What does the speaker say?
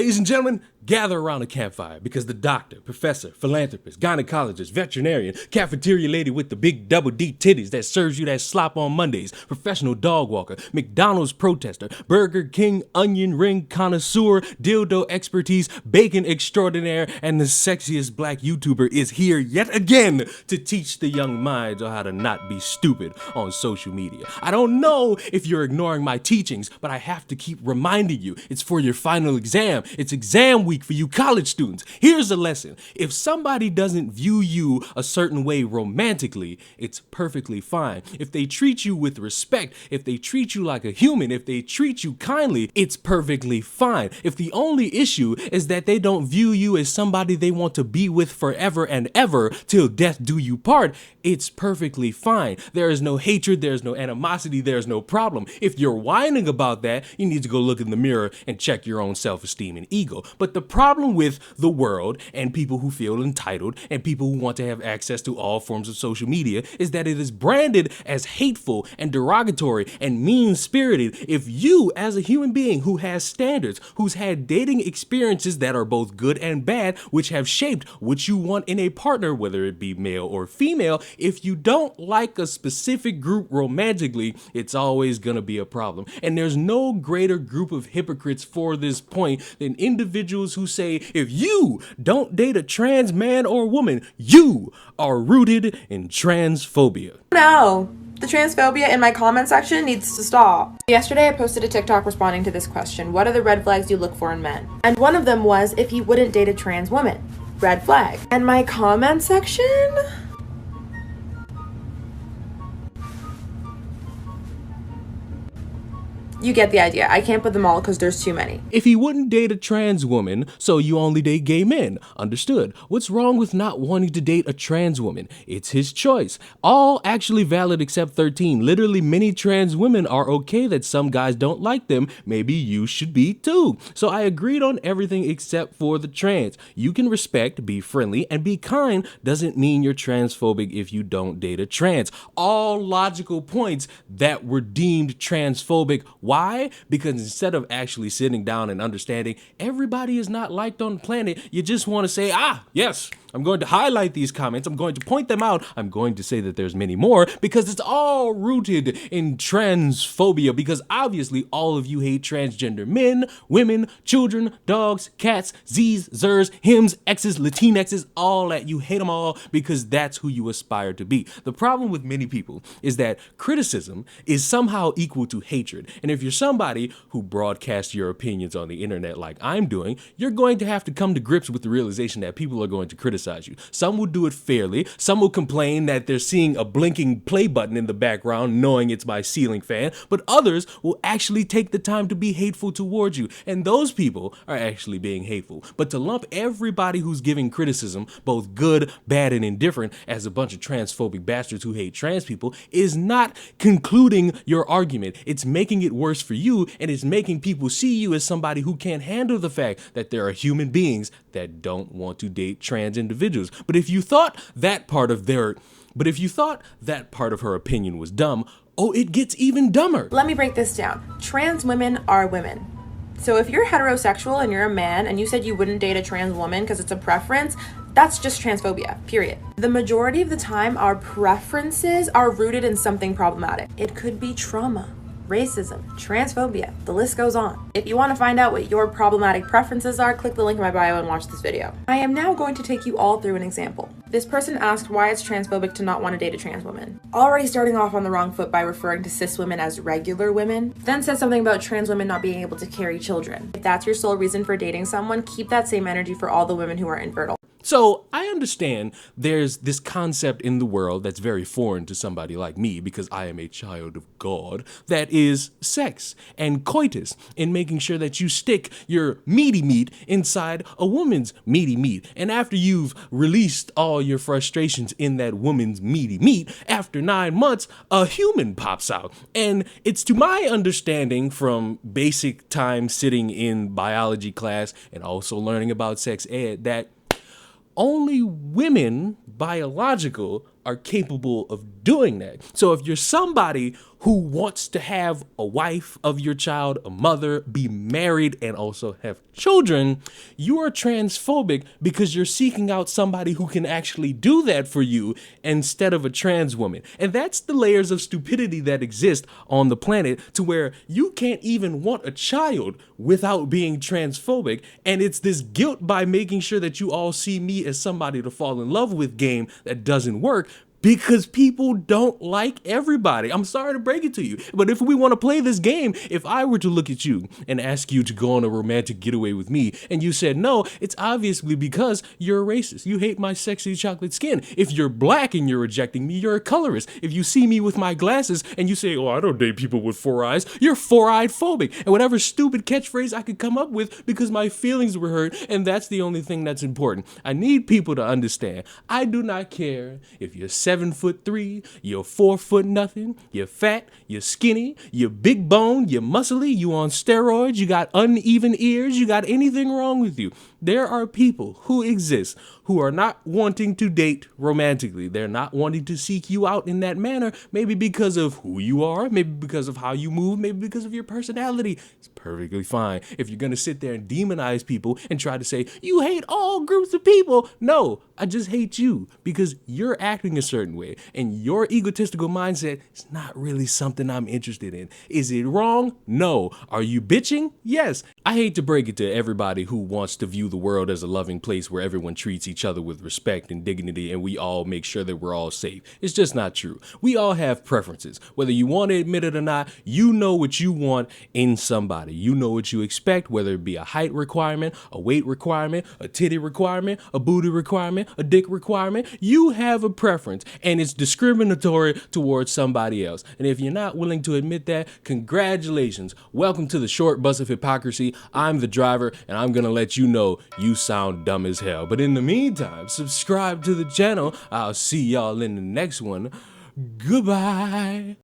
Ladies and gentlemen, gather around a campfire because the doctor, professor, philanthropist, gynecologist, veterinarian, cafeteria lady with the big double D titties that serves you that slop on Mondays, professional dog walker, McDonald's protester, Burger King onion ring connoisseur, dildo expertise, bacon extraordinaire, and the sexiest black YouTuber is here yet again to teach the young minds on how to not be stupid on social media. I don't know if you're ignoring my teachings, but I have to keep reminding you, it's for your final exam. It's exam week for you college students. Here's a lesson. If somebody doesn't view you a certain way romantically, it's perfectly fine. If they treat you with respect, if they treat you like a human, if they treat you kindly, it's perfectly fine. If the only issue is that they don't view you as somebody they want to be with forever and ever till death do you part, it's perfectly fine. There is no hatred, there's no animosity, there's no problem. If you're whining about that, you need to go look in the mirror and check your own self-esteem and ego. But the problem with the world and people who feel entitled and people who want to have access to all forms of social media is that it is branded as hateful and derogatory and mean-spirited. If you, as a human being who has standards, who's had dating experiences that are both good and bad, which have shaped what you want in a partner, whether it be male or female, if you don't like a specific group romantically, it's always gonna be a problem. And there's no greater group of hypocrites for this point than individuals who say, if you don't date a trans man or woman, you are rooted in transphobia. No, the transphobia in my comment section needs to stop. Yesterday I posted a TikTok responding to this question: what are the red flags you look for in men? And one of them was if he wouldn't date a trans woman. Red flag. And my comment section? You get the idea. I can't put them all because there's too many. If he wouldn't date a trans woman, so you only date gay men. Understood. What's wrong with not wanting to date a trans woman? It's his choice. All actually valid except 13. Literally, many trans women are okay that some guys don't like them. Maybe you should be too. So I agreed on everything except for the trans. You can respect, be friendly, and be kind doesn't mean you're transphobic if you don't date a trans. All logical points that were deemed transphobic. Why? Because instead of actually sitting down and understanding everybody is not liked on the planet, you just want to say, yes, I'm going to highlight these comments. I'm going to point them out. I'm going to say that there's many more because it's all rooted in transphobia, because obviously all of you hate transgender men, women, children, dogs, cats, Z's, Zers, hims, X's, Latinx's, all that. You hate them all because that's who you aspire to be. The problem with many people is that criticism is somehow equal to hatred. And if you're somebody who broadcasts your opinions on the internet like I'm doing, you're going to have to come to grips with the realization that people are going to criticize you. Some will do it fairly. Some will complain that they're seeing a blinking play button in the background knowing it's my ceiling fan, but others will actually take the time to be hateful towards you. And those people are actually being hateful. But to lump everybody who's giving criticism, both good, bad, and indifferent, as a bunch of transphobic bastards who hate trans people is not concluding your argument. It's making it worse for you, and it's making people see you as somebody who can't handle the fact that there are human beings that don't want to date trans individuals. But if you thought that part of her opinion was dumb, it gets even dumber. Let me break this down. Trans women are women. So if you're heterosexual and you're a man and you said you wouldn't date a trans woman because it's a preference, that's just transphobia, period. The majority of the time, our preferences are rooted in something problematic. It could be trauma, racism, transphobia, the list goes on. If you want to find out what your problematic preferences are, click the link in my bio and watch this video. I am now going to take you all through an example. This person asked why it's transphobic to not want to date a trans woman. Already starting off on the wrong foot by referring to cis women as regular women, then said something about trans women not being able to carry children. If that's your sole reason for dating someone, keep that same energy for all the women who are infertile. So I understand there's this concept in the world that's very foreign to somebody like me because I am a child of God, that is sex and coitus, in making sure that you stick your meaty meat inside a woman's meaty meat. And after you've released all your frustrations in that woman's meaty meat, after 9 months, a human pops out. And it's to my understanding from basic time sitting in biology class and also learning about sex ed that only women, biological, are capable of doing that. So if you're somebody who wants to have a wife of your child, a mother, be married, and also have children, you are transphobic because you're seeking out somebody who can actually do that for you instead of a trans woman. And that's the layers of stupidity that exist on the planet, to where you can't even want a child without being transphobic. And it's this guilt by making sure that you all see me as somebody to fall in love with game that doesn't work, because people don't like everybody. I'm sorry to break it to you, but if we want to play this game, if I were to look at you and ask you to go on a romantic getaway with me and you said no, it's obviously because you're a racist. You hate my sexy chocolate skin. If you're black and you're rejecting me, you're a colorist. If you see me with my glasses and you say, oh, I don't date people with 4 eyes, you're 4-eyed phobic. And whatever stupid catchphrase I could come up with because my feelings were hurt, and that's the only thing that's important. I need people to understand. I do not care if you're 7'3", you're 4 foot nothing, you're fat, you're skinny, you're big boned, you're muscly, you on steroids, you got uneven ears, you got anything wrong with you. There are people who exist who are not wanting to date romantically. They're not wanting to seek you out in that manner, maybe because of who you are, maybe because of how you move, maybe because of your personality. It's perfectly fine. If you're going to sit there and demonize people and try to say, you hate all groups of people. No, I just hate you because you're acting a certain way and your egotistical mindset is not really something I'm interested in. Is it wrong? No. Are you bitching? Yes. I hate to break it to everybody who wants to view the world as a loving place where everyone treats each other with respect and dignity and we all make sure that we're all safe. It's just not true. We all have preferences. Whether you want to admit it or not, you know what you want in somebody. You know what you expect, whether it be a height requirement, a weight requirement, a titty requirement, a booty requirement, a dick requirement. You have a preference and it's discriminatory towards somebody else. And if you're not willing to admit that, congratulations. Welcome to the short bus of hypocrisy. I'm the driver and I'm gonna let you know you sound dumb as hell. But in the meantime, subscribe to the channel. I'll see y'all in the next one. Goodbye.